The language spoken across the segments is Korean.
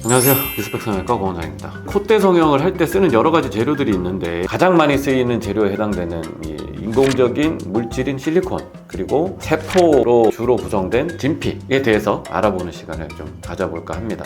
안녕하세요, 미스펙 성형외과 고원장입니다. 콧대 성형을 할 때 쓰는 여러 가지 재료들이 있는데 가장 많이 쓰이는 재료에 해당되는 이 인공적인 물질인 실리콘, 그리고 세포로 주로 구성된 진피에 대해서 알아보는 시간을 좀 가져볼까 합니다.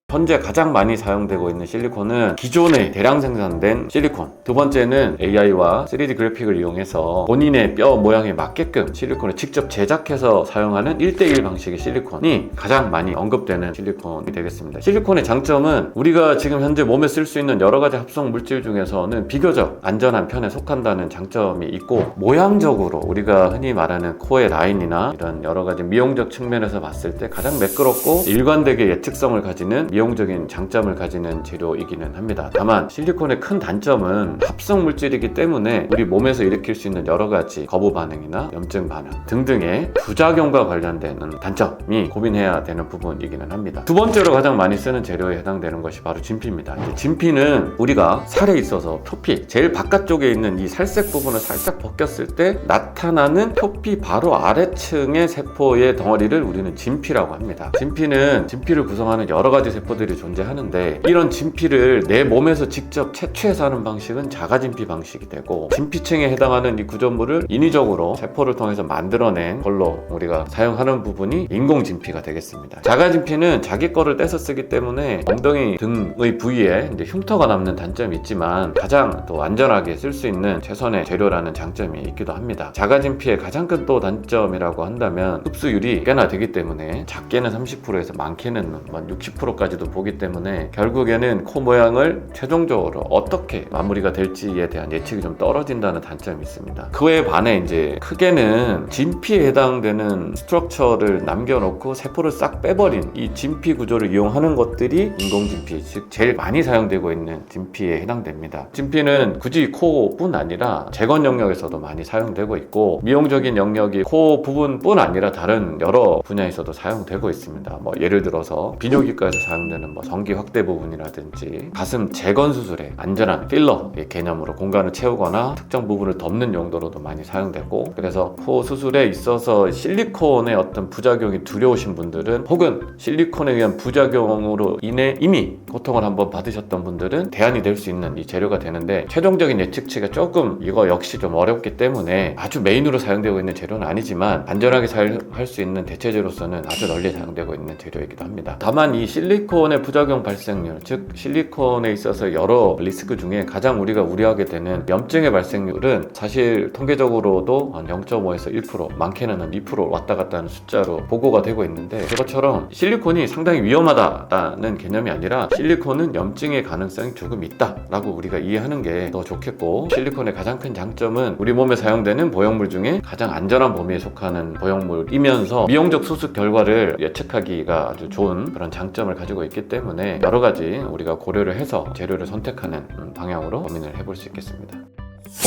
현재 가장 많이 사용되고 있는 실리콘은 기존에 대량 생산된 실리콘, 두 번째는 AI와 3D 그래픽을 이용해서 본인의 뼈 모양에 맞게끔 실리콘을 직접 제작해서 사용하는 1:1 방식의 실리콘이 가장 많이 언급되는 실리콘이 되겠습니다. 실리콘의 장점은 우리가 지금 현재 몸에 쓸 수 있는 여러 가지 합성 물질 중에서는 비교적 안전한 편에 속한다는 장점이 있고, 모양적으로 우리가 흔히 말하는 코의 라인이나 이런 여러 가지 미용적 측면에서 봤을 때 가장 매끄럽고 일관되게 예측성을 가지는 미용적인 장점을 가지는 재료이기는 합니다. 다만 실리콘의 큰 단점은 합성 물질이기 때문에 우리 몸에서 일으킬 수 있는 여러 가지 거부 반응이나 염증 반응 등등의 부작용과 관련된 단점이 고민해야 되는 부분이기는 합니다. 두 번째로 가장 많이 쓰는 재료에 해당되는 것이 바로 진피입니다. 진피는 우리가 살에 있어서 표피, 제일 바깥쪽에 있는 이 살색 부분을 살짝 벗겼을 때 나타나는 표피 바로 아래층의 세포의 덩어리를 우리는 진피라고 합니다. 진피를 구성하는 여러 가지 세포들이 존재하는데, 이런 진피를 내 몸에서 직접 채취해서 하는 방식은 자가진피 방식이 되고, 진피층에 해당하는 이 구조물을 인위적으로 세포를 통해서 만들어낸 걸로 우리가 사용하는 부분이 인공진피가 되겠습니다. 자가진피는 자기 거를 떼서 쓰기 때문에 엉덩이 등의 부위에 이제 흉터가 남는 단점이 있지만 가장 또 안전하게 쓸 수 있는 최선의 재료라는 장점이 있기도 합니다. 자가진피의 가장 큰 또 단점이라고 한다면 흡수율이 꽤나 되기 때문에 작게는 30%에서 많게는 60%까지도 보기 때문에 결국에는 코 모양을 최종적으로 어떻게 마무리가 될지에 대한 예측이 좀 떨어진다는 단점이 있습니다. 그에 반해 이제 크게는 진피에 해당되는 스트럭처를 남겨놓고 세포를 싹 빼버린 이 진피 구조를 이용하는 것들이 인공진피, 즉 제일 많이 사용되고 있는 진피에 해당됩니다. 진피는 굳이 코뿐 아니라 재건 영역에서도 많이 사용되고 있고, 미용적인 영역이 코 부분뿐 아니라 다른 여러 분야에서도 사용되고 있습니다. 예를 들어서 비뇨기과에서 사용되는 성기 확대 부분이라든지 가슴 재건 수술에 안전한 필러의 개념으로 공간을 채우거나 특정 부분을 덮는 용도로도 많이 사용되고, 그래서 코 수술에 있어서 실리콘의 어떤 부작용이 두려우신 분들은, 혹은 실리콘에 의한 부작용으로 인해 이미 고통을 한번 받으셨던 분들은 대안이 될 수 있는 이 재료가 되는데, 최종적인 예측치가 조금 이거 역시 좀 어렵기 때문에 아주 메인으로 사용되고 있는 재료는 아니지만 안전하게 사용할 수 있는 대체제로서는 아주 널리 사용되고 있는 재료이기도 합니다. 다만 이 실리콘의 부작용 발생률, 즉 실리콘에 있어서 여러 리스크 중에 가장 우리가 우려하게 되는 염증의 발생률은 사실 통계적으로도 한 0.5에서 1%, 많게는 한 2% 왔다 갔다 하는 숫자로 보고가 되고 있는데, 그것처럼 실리콘이 상당히 위험하다는 개념이 아니라 실리콘은 염증의 가능성이 조금 있다라고 우리가 이해하는 게 더 좋겠고, 실리콘의 가장 큰 장점은 우리 몸에 사용되는 보형물 중에 가장 안전한 범위에 속하는 보형물이면서 미용적 수습 결과를 예측하기가 아주 좋은 그런 장점을 가지고 있기 때문에 여러 가지 우리가 고려를 해서 재료를 선택하는 방향으로 고민을 해볼 수 있겠습니다.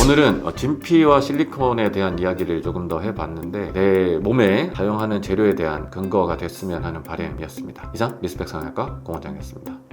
오늘은 진피와 실리콘에 대한 이야기를 조금 더 해봤는데, 내 몸에 사용하는 재료에 대한 근거가 됐으면 하는 바람이었습니다. 이상 미스펙 성형외과 고원장이었습니다.